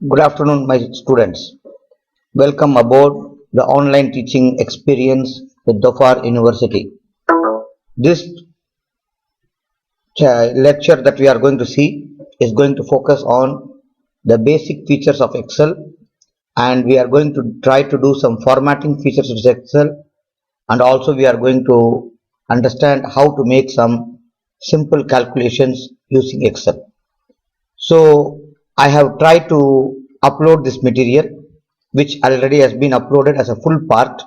Good afternoon, my students. Welcome aboard the online teaching experience with Dhofar University. This lecture that we are going to see is going to focus on the basic features of Excel, and we are going to try to do some formatting features of Excel, and also we are going to understand how to make some simple calculations using Excel. So I have tried to upload this material which already has been uploaded as a full part.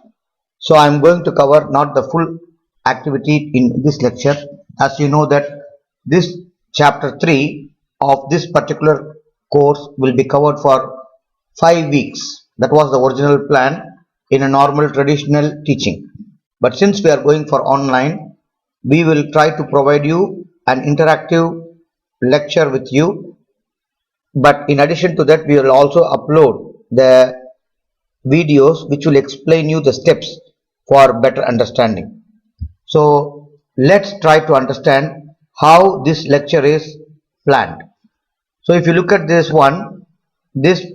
So I am going to cover not the full activity in this lecture, as you know that this chapter 3 of this particular course will be covered for 5 weeks. That was the original plan in a normal traditional teaching. But since we are going for online, we will try to provide you an interactive lecture with you, but in addition to that we will also upload the videos which will explain you the steps for better understanding. So let's try to understand how this lecture is planned. So if you look at this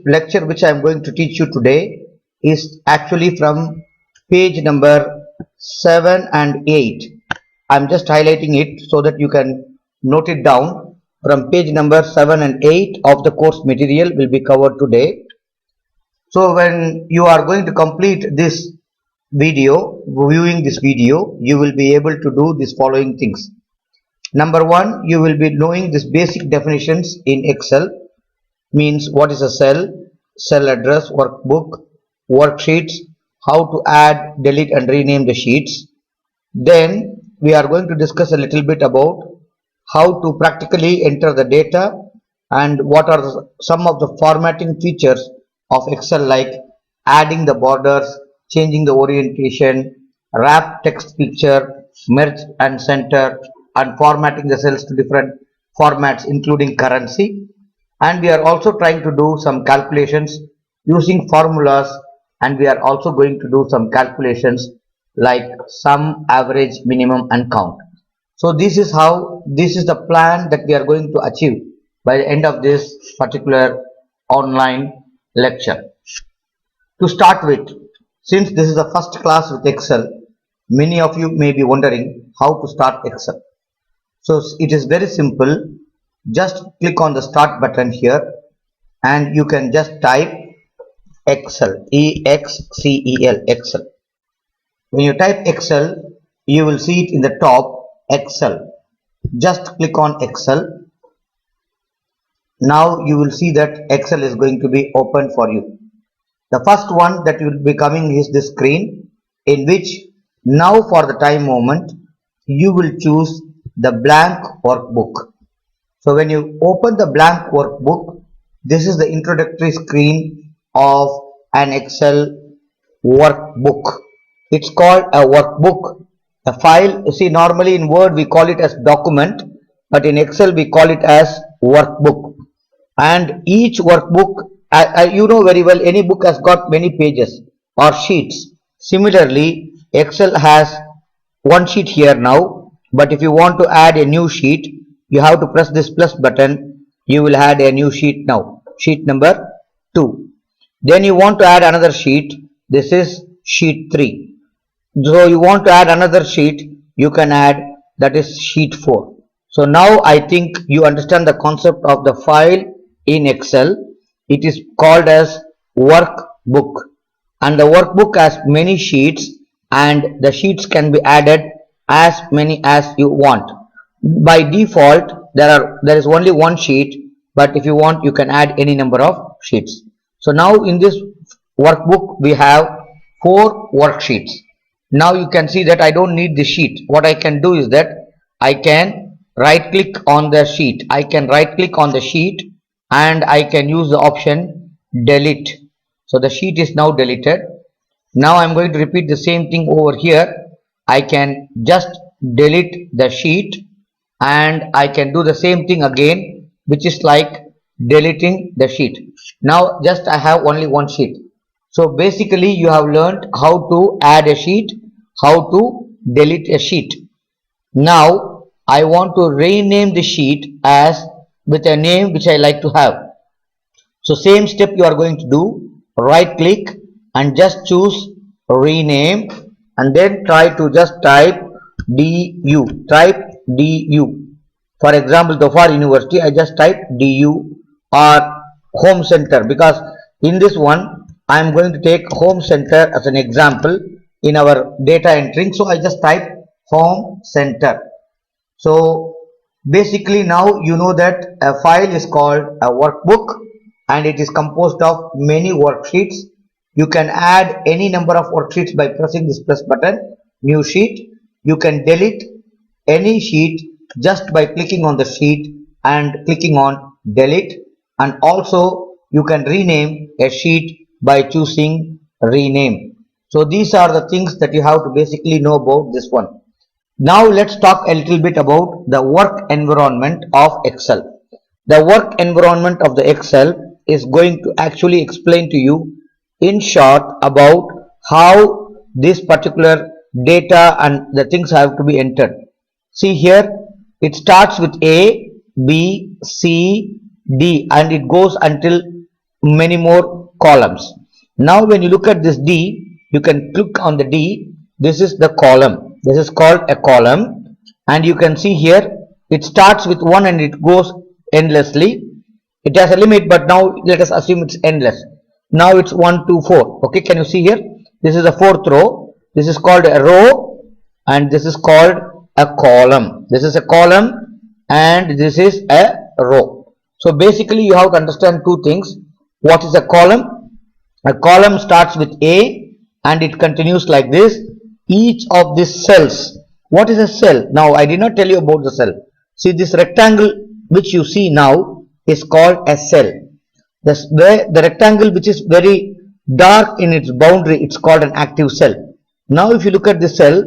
lecture which I am going to teach you today is actually from page number 7 and 8. I am just highlighting it so that you can note it down. From page number 7 and 8 of the course material will be covered today. So when you are going to complete this video, viewing this video, you will be able to do these following things. Number one, you will be knowing these basic definitions in Excel, means what is a cell, cell address, workbook, worksheets, how to add, delete and rename the sheets. Then we are going to discuss a little bit about how to practically enter the data and what are some of the formatting features of Excel, like adding the borders, changing the orientation, wrap text picture, merge and center, and formatting the cells to different formats including currency. And we are also trying to do some calculations using formulas, and we are also going to do some calculations like sum, average, minimum and count. So this is the plan that we are going to achieve by the end of this particular online lecture. To start with, since this is the first class with Excel, many of you may be wondering how to start Excel. So it is very simple. Just click on the start button here and you can just type Excel, E-X-C-E-L, Excel. When you type Excel, you will see it in the top, Excel. Just click on Excel. Now you will see that Excel is going to be open for you. The first one that will be coming is this screen, in which now for the time moment you will choose the blank workbook. So when you open the blank workbook, this is the introductory screen of an Excel workbook. It's called a workbook, a file. You see, normally in Word we call it as document, but in Excel we call it as workbook. And each workbook, you know very well, any book has got many pages or sheets. Similarly, Excel has one sheet here now, but if you want to add a new sheet, you have to press this plus button. You will add a new sheet now, sheet number 2. Then you want to add another sheet. This is sheet 3. So you want to add another sheet, you can add, that is sheet 4. So now I think you understand the concept of the file in Excel. It is called as workbook, and the workbook has many sheets, and the sheets can be added as many as you want. By default there is only one sheet, but if you want you can add any number of sheets. So now in this workbook we have 4 worksheets. Now you can see that I don't need the sheet. What I can do is that I can right click on the sheet. And I can use the option delete. So the sheet is now deleted. Now I'm going to repeat the same thing over here. I can just delete the sheet, and I can do the same thing again, which is like deleting the sheet. Now just I have only one sheet. So basically you have learned how to add a sheet, how to delete a sheet. Now I want to rename the sheet as with a name which I like to have. So same step you are going to do, right click and just choose rename and then try to just type DU. For example, Dhofar University, I just type DU or home center, because in this one I am going to take home center as an example in our data entering. So I just type home center. So basically now you know that a file is called a workbook and it is composed of many worksheets. You can add any number of worksheets by pressing this plus button, new sheet. You can delete any sheet just by clicking on the sheet and clicking on delete, and also you can rename a sheet by choosing rename. So these are the things that you have to basically know about this one. Now let's talk a little bit about the work environment of Excel. The work environment of the Excel is going to actually explain to you in short about how this particular data and the things have to be entered. See here, it starts with A, B, C, D and it goes until many more columns. Now when you look at this D, you can click on the D. This is the column. This is called a column, and you can see here it starts with 1 and it goes endlessly. It has a limit, but now let us assume it's endless. Now it's 1, 2, 4. Okay, can you see here? This is the fourth row. This is called a row and this is called a column. This is a column and this is a row. So basically you have to understand two things. What is a column? A column starts with A and it continues like this. Each of these cells. What is a cell? Now I did not tell you about the cell. See, this rectangle which you see now is called a cell. The rectangle which is very dark in its boundary, it's called an active cell. Now if you look at the cell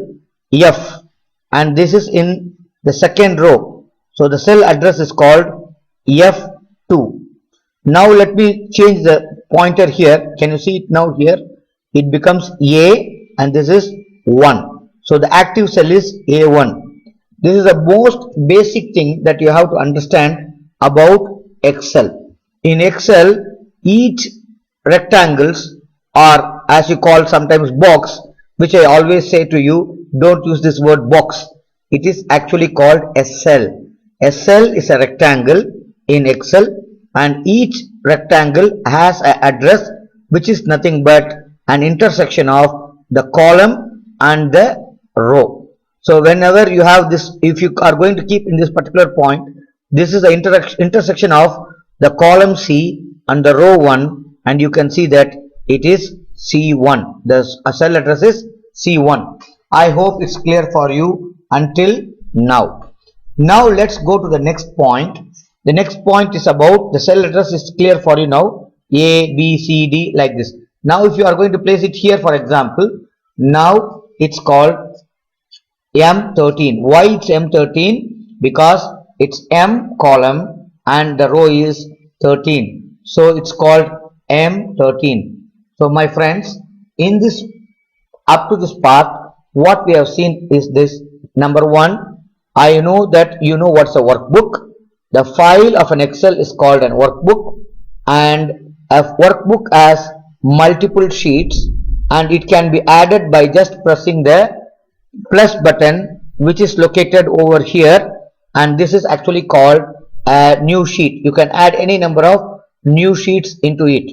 F, and this is in the second row, so the cell address is called F2. Now let me change the pointer here. Can you see it now here? It becomes A and this is 1. So the active cell is A1. This is the most basic thing that you have to understand about Excel. In Excel, each rectangles, or as you call sometimes box, which I always say to you, don't use this word box. It is actually called a cell. A cell is a rectangle in Excel and each rectangle has an address which is nothing but an intersection of the column and the row. So whenever you have this, if you are going to keep in this particular point, this is the intersection of the column C and the row 1, and you can see that it is C1. The cell address is C1. I hope it's clear for you until now. Now let's go to the next point. The next point is about the cell address is clear for you now. A, B, C, D like this. Now if you are going to place it here, for example, now it's called M13. Why it's M13? Because it's M column and the row is 13. So it's called M13. So my friends, in this up to this part, what we have seen is this. Number one, I know that you know what's a workbook. The file of an Excel is called a workbook, and a workbook has multiple sheets and it can be added by just pressing the plus button which is located over here, and this is actually called a new sheet. You can add any number of new sheets into it.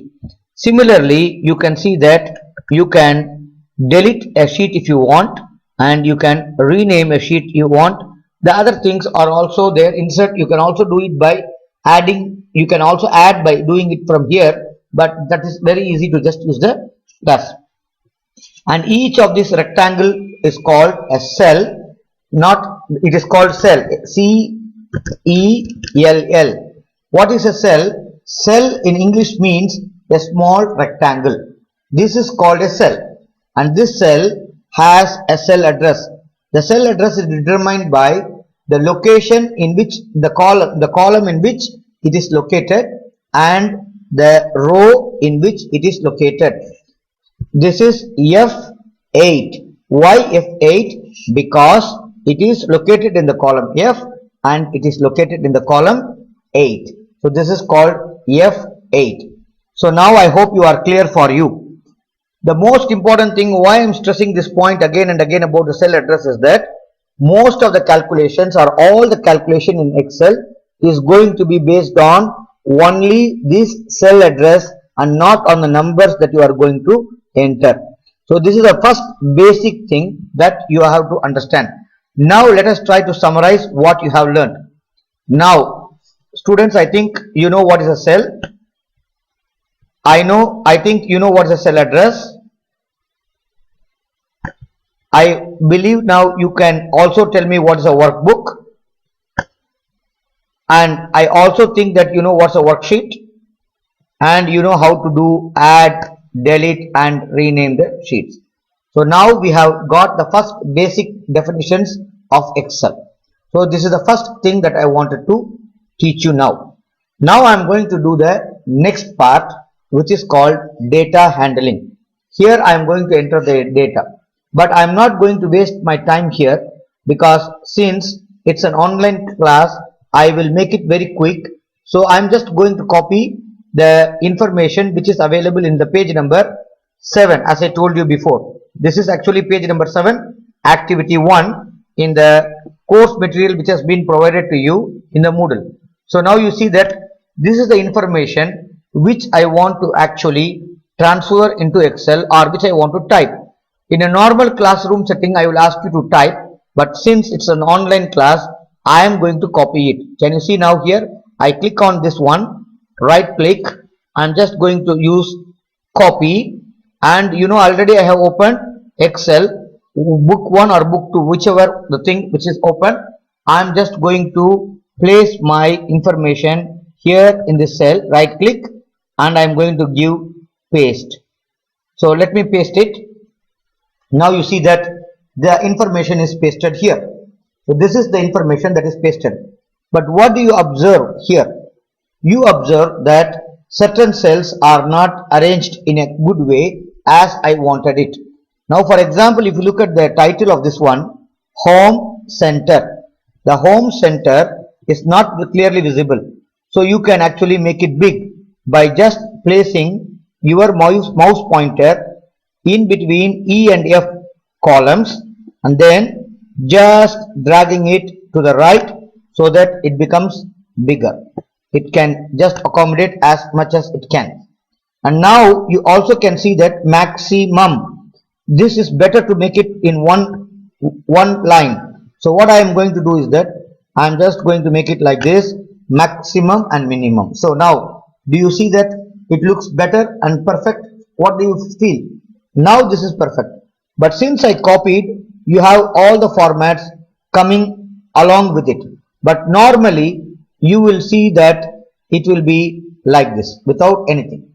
Similarly, you can see that you can delete a sheet if you want and you can rename a sheet you want. The other things are also there. Insert, you can also do it by adding. You can also add by doing it from here, but that is very easy to just use the plus. And each of this rectangle is called a cell. Not, it is called cell. C-E-L-L. What is a cell? Cell in English means a small rectangle. This is called a cell, and this cell has a cell address. The cell address is determined by the location in which the column in which it is located and the row in which it is located. This is F8. Why F8? Because it is located in the column F and it is located in the column 8. So this is called F8. So now I hope you are clear for you. The most important thing why I am stressing this point again and again about the cell address is that most of the calculations or all the calculation in Excel is going to be based on only this cell address and not on the numbers that you are going to enter. So this is the first basic thing that you have to understand. Now let us try to summarize what you have learned. Now students, I think you know what is a cell. I think you know what is a cell address. I believe now you can also tell me what is a workbook, and I also think that you know what's a worksheet, and you know how to do add, delete and rename the sheets. So now we have got the first basic definitions of Excel. So this is the first thing that I wanted to teach you now. Now I am going to do the next part, which is called data handling. Here I am going to enter the data, but I am not going to waste my time here, because since it's an online class I will make it very quick. So I am just going to copy the information which is available in the page number 7, as I told you before. This is actually page number 7, activity 1 in the course material which has been provided to you in the Moodle. So now you see that this is the information which I want to actually transfer into Excel, or which I want to type. In a normal classroom setting I will ask you to type, but since it's an online class I am going to copy it. Can you see now here? I click on this one, right click, I'm just going to use copy, and you know already I have opened Excel book 1 or book 2, whichever the thing which is open. I'm just going to place my information here in this cell, right click, and I'm going to give paste. So let me paste it. Now you see that the information is pasted here. So this is the information that is pasted. But what do you observe here? You observe that certain cells are not arranged in a good way as I wanted it. Now for example, if you look at the title of this one, Home Center. The Home Center is not clearly visible. So you can actually make it big by just placing your mouse pointer in between E and F columns and then just dragging it to the right so that it becomes bigger. It can just accommodate as much as it can. And now you also can see that maximum. This is better to make it in one line. So what I am going to do is that I am just going to make it like this, maximum and minimum. So now do you see that it looks better and perfect? What do you feel? Now this is perfect. But since I copied, you have all the formats coming along with it. But normally you will see that it will be like this without anything.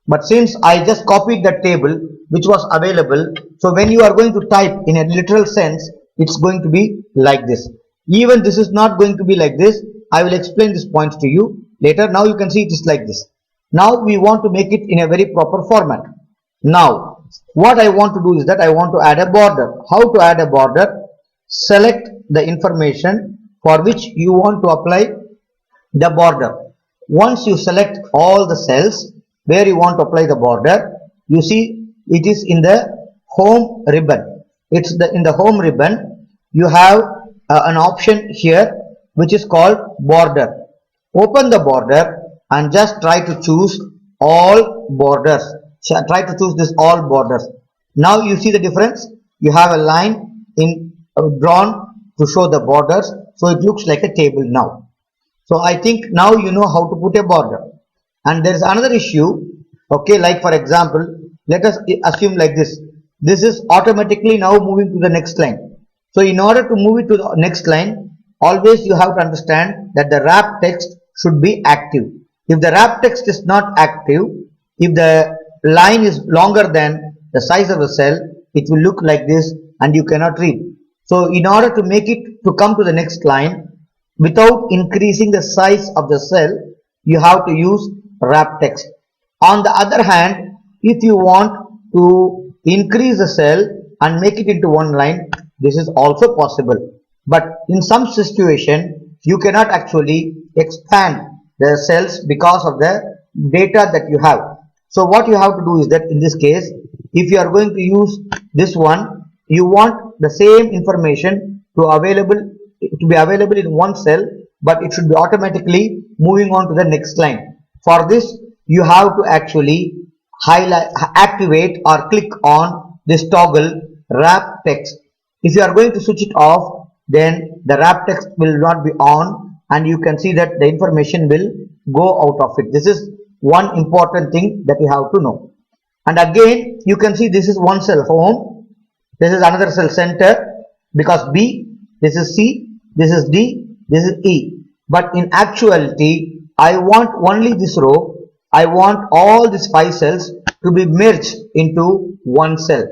But since I just copied the table which was available, so when you are going to type in a literal sense, it's going to be like this. Even this is not going to be like this. I will explain this point to you later. Now you can see it is like this. Now we want to make it in a very proper format. Now what I want to do is that I want to add a border. How to add a border? Select the information for which you want to apply the border. Once you select all the cells where you want to apply the border, you see it is in the home ribbon. It's in the home ribbon. You have an option here which is called border. Open the border and just try to choose all borders. Try to choose this all borders. Now you see the difference. You have a line drawn to show the borders, so it looks like a table now. So I think now you know how to put a border. And there is another issue. Okay, like for example, let us assume like this. This is automatically now moving to the next line. So in order to move it to the next line, always you have to understand that the wrap text should be active. If the wrap text is not active, if the line is longer than the size of the cell, it will look like this and you cannot read. So in order to make it to come to the next line without increasing the size of the cell, you have to use wrap text. On the other hand, if you want to increase the cell and make it into one line, this is also possible. But in some situation, you cannot actually expand the cells because of the data that you have. So what you have to do is that in this case, if you are going to use this one, you want the same information to be available in one cell, but it should be automatically moving on to the next line. For this, you have to actually activate or click on this toggle wrap text. If you are going to switch it off, then the wrap text will not be on, and you can see that the information will go out of it. This is one important thing that you have to know. And again, you can see this is one cell home, this is another cell center, because B, this is C, this is D, this is E. But in actuality, I want only this row. I want all these 5 cells to be merged into one cell.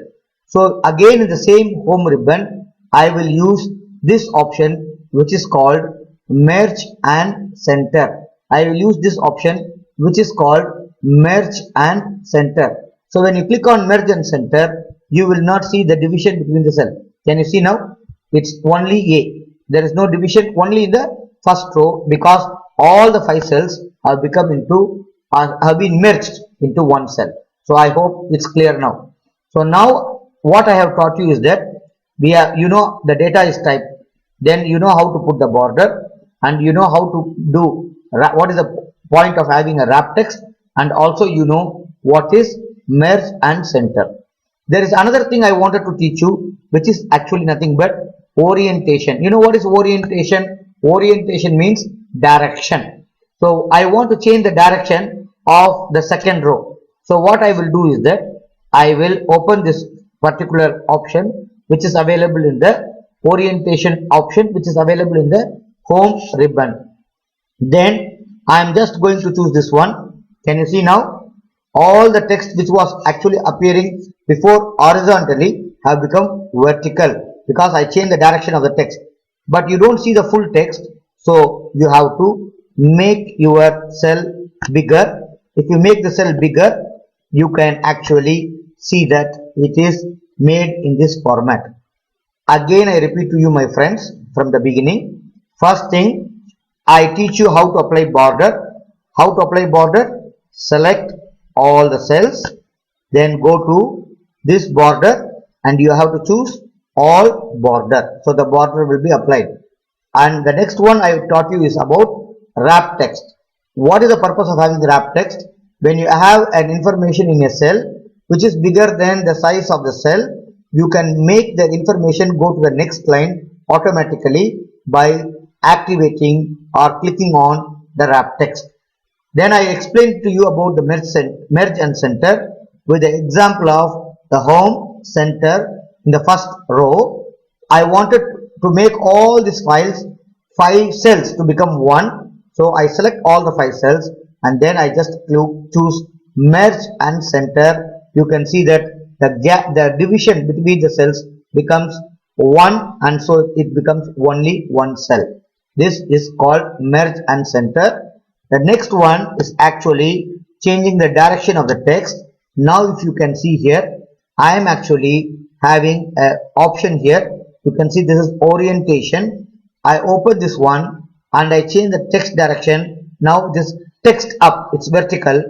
So again, in the same home ribbon, I will use this option, which is called merge and center. I will use this option, which is called merge and center. So when you click on merge and center, you will not see the division between the cell. Can you see now? It's only A. There is no division only in the first row, because all the 5 cells have have been merged into one cell. So I hope it's clear now. So now what I have taught you is that the data is typed, then you know how to put the border, and you know how to do what is the point of having a wrap text, and also you know what is merge and center. There is another thing I wanted to teach you, which is actually nothing but orientation. You know what is orientation? Orientation means direction. So I want to change the direction of the second row. So what I will do is that I will open this particular option, which is available in the orientation option, which is available in the home ribbon. Then I am just going to choose this one. Can you see now? All the text which was actually appearing before horizontally have become vertical, because I changed the direction of the text. But you don't see the full text, so you have to make your cell bigger. If you make the cell bigger, you can actually see that it is made in this format. Again, I repeat to you, my friends, from the beginning. First thing, I teach you how to apply border. How to apply border? Select all the cells, then go to this border, and you have to choose all border. So the border will be applied. And the next one I taught you is about wrap text. What is the purpose of having the wrap text? When you have an information in a cell which is bigger than the size of the cell, you can make the information go to the next line automatically by activating or clicking on the wrap text. Then I explained to you about the merge and center with the example of the home center in the first row. I wanted to make all these 5 cells to become one. So I select all the 5 cells, and then I just choose merge and center. You can see that the division between the cells becomes 1, and so it becomes only one cell. This is called merge and center. The next one is actually changing the direction of the text. Now if you can see here, I am actually having an option here. You can see this is orientation. I open this one and I change the text direction. Now this text up, it's vertical.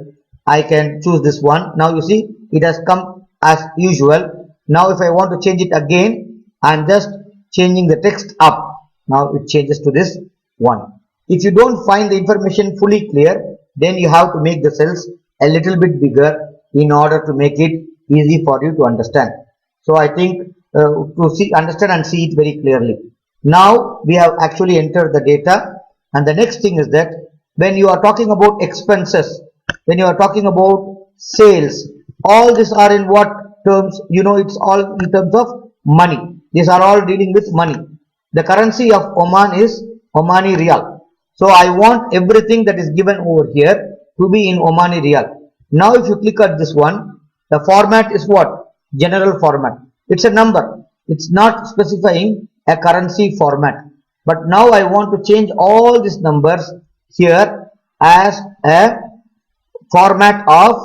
I can choose this one. Now you see it has come as usual. Now if I want to change it again, I'm just changing the text up. Now it changes to this one. If you don't find the information fully clear, then you have to make the cells a little bit bigger in order to make it easy for you to understand. So I think to understand and see it very clearly. Now we have actually entered the data, and the next thing is that when you are talking about expenses, when you are talking about sales, all these are in what terms? You know, it's all in terms of money. These are all dealing with money. The currency of Oman is Omani Riyal. So I want everything that is given over here to be in Omani Riyal. Now if you click at this one, the format is what? General format. It's a number. It's not specifying a currency format. But now I want to change all these numbers here as a format of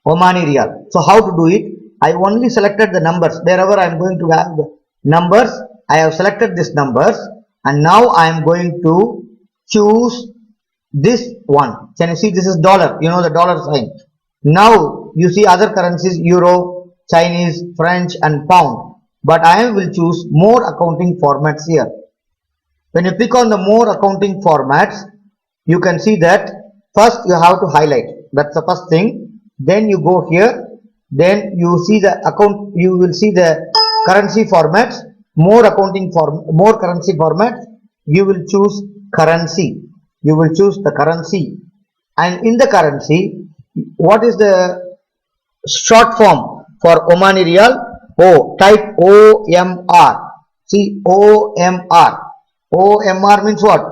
Omani Riyal. So how to do it? I only selected the numbers. Wherever I am going to have the numbers, I have selected these numbers, and now I am going to choose this one. Can you see this is dollar? You know the dollar sign. Now you see other currencies, euro, Chinese, French and pound. But I will choose more accounting formats here. When you click on the more accounting formats, you can see that first you have to highlight. That's the first thing. Then you go here. Then you see the account. You will see the currency formats. More currency formats. You will choose currency. You will choose the currency. And in the currency, what is the short form for Omani Riyal? O. Type OMR. See, OMR. OMR means what?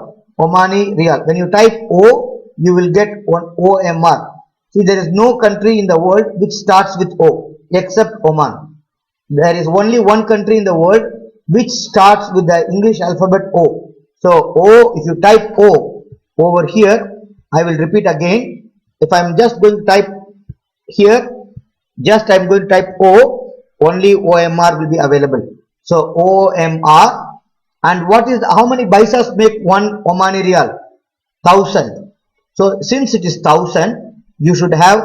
Omani Riyal. When you type O, you will get one OMR. See, there is no country in the world which starts with O except Oman. There is only one country in the world which starts with the English alphabet O. So O, if you type O over here, I will repeat again. If I am just going to type here, just I am going to type O, only OMR will be available. So OMR. And what is how many paisas make one Omani Riyal? 1000. So since it is 1000, you should have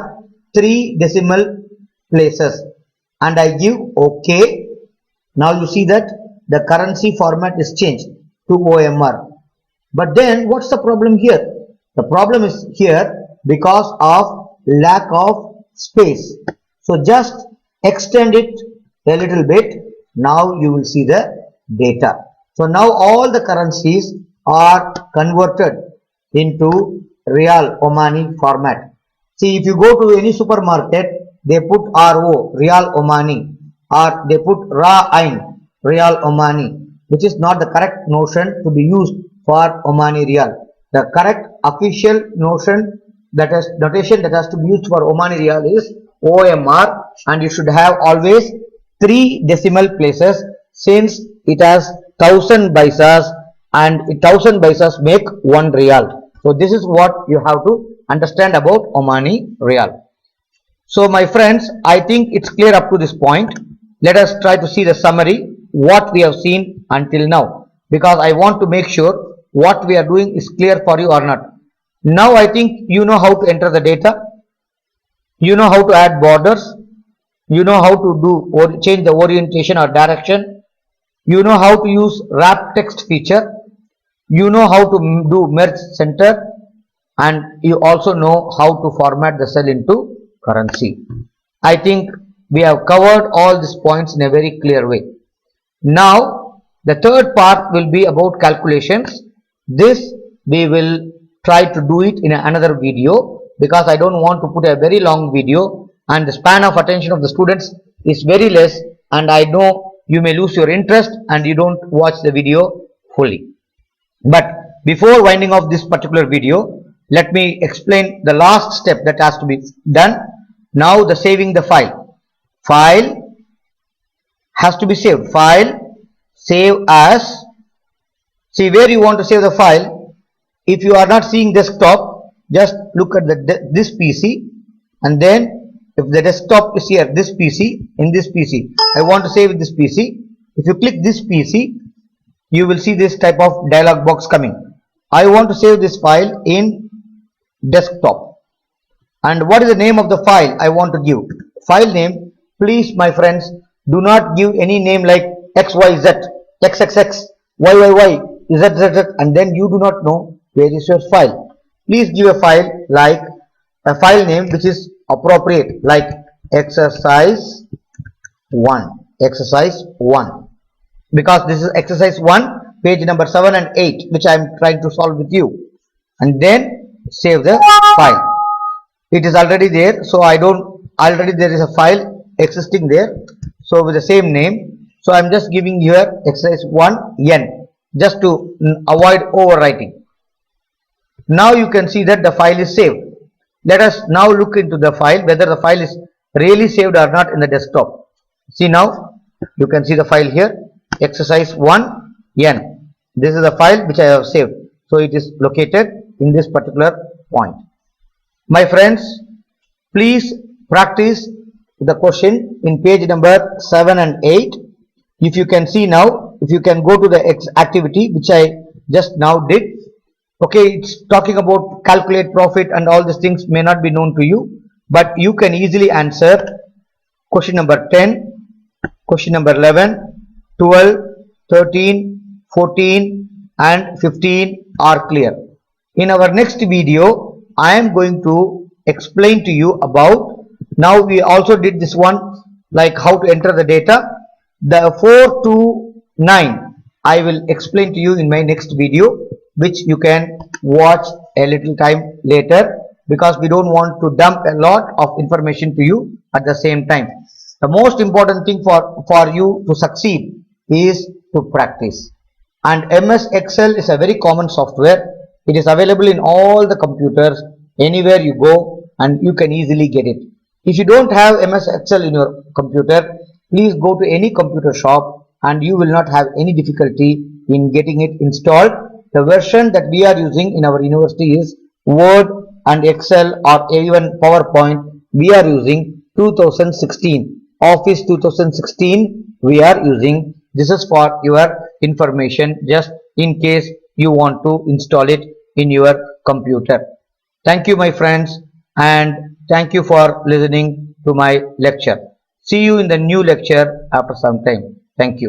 3 decimal places. And I give OK. Now you see that the currency format is changed to OMR. But then what's the problem here? The problem is here because of lack of space. So just extend it a little bit. Now you will see the data. So now all the currencies are converted into Riyal Omani format. See, if you go to any supermarket, they put RO, Riyal Omani, or they put Ra Ain, Riyal Omani, which is not the correct notion to be used for Omani Riyal. The correct official notation that has to be used for Omani Riyal is OMR, and you should have always 3 decimal places since it has 1000 paisas and 1000 paisas make 1 Riyal. So this is what you have to understand about Omani Riyal. So my friends, I think it's clear up to this point. Let us try to see the summary, what we have seen until now, because I want to make sure what we are doing is clear for you or not. Now I think you know how to enter the data, you know how to add borders, you know how to do or change the orientation or direction, you know how to use wrap text feature, you know how to do merge center, and you also know how to format the cell into currency. I think we have covered all these points in a very clear way. Now the third part will be about calculations. This we will try to do it in another video, because I don't want to put a very long video and the span of attention of the students is very less, and I know you may lose your interest and you don't watch the video fully. But before winding off this particular video, let me explain the last step that has to be done. Now the saving the file. File has to be saved. File, save as. See where you want to save the file. If you are not seeing desktop, just look at this PC, and then if the desktop is here, this PC, in this PC, I want to save this PC. If you click this PC, you will see this type of dialog box coming. I want to save this file in desktop. And what is the name of the file I want to give? File name, please my friends, do not give any name like XYZ, XXX, YYY, ZZZ, and then you do not know where is your file. Please give a file like a file name which is appropriate, like exercise 1, exercise 1, because this is exercise 1, page number 7 and 8, which I am trying to solve with you. And then save the file. It is already there, so already there is a file existing there, so with the same name. So I am just giving here exercise 1N, just to avoid overwriting. Now you can see that the file is saved. Let us now look into the file, whether the file is really saved or not in the desktop. See, now you can see the file here, exercise 1N. This is the file which I have saved. So it is located in this particular point. My friends, please practice the question in page number 7 and 8. If you can see now, if you can go to the activity which I just now did, Okay, it's talking about calculate profit and all these things may not be known to you, but you can easily answer question number 10, question number 11, 12, 13, 14 and 15 are clear. In our next video I am going to explain to you about, now we also did this one, like how to enter the data. The 4 to 9 I will explain to you in my next video, which you can watch a little time later, because we don't want to dump a lot of information to you at the same time. The most important thing for you to succeed is to practice. And MS Excel is a very common software. It is available in all the computers, anywhere you go, and you can easily get it. If you don't have MS Excel in your computer, please go to any computer shop and you will not have any difficulty in getting it installed. The version that we are using in our university is Word and Excel, or even PowerPoint. We are using 2016. Office 2016 we are using. This is for your information, just in case you want to install it in your computer. Thank you my friends, and thank you for listening to my lecture. See you in the new lecture after some time. Thank you.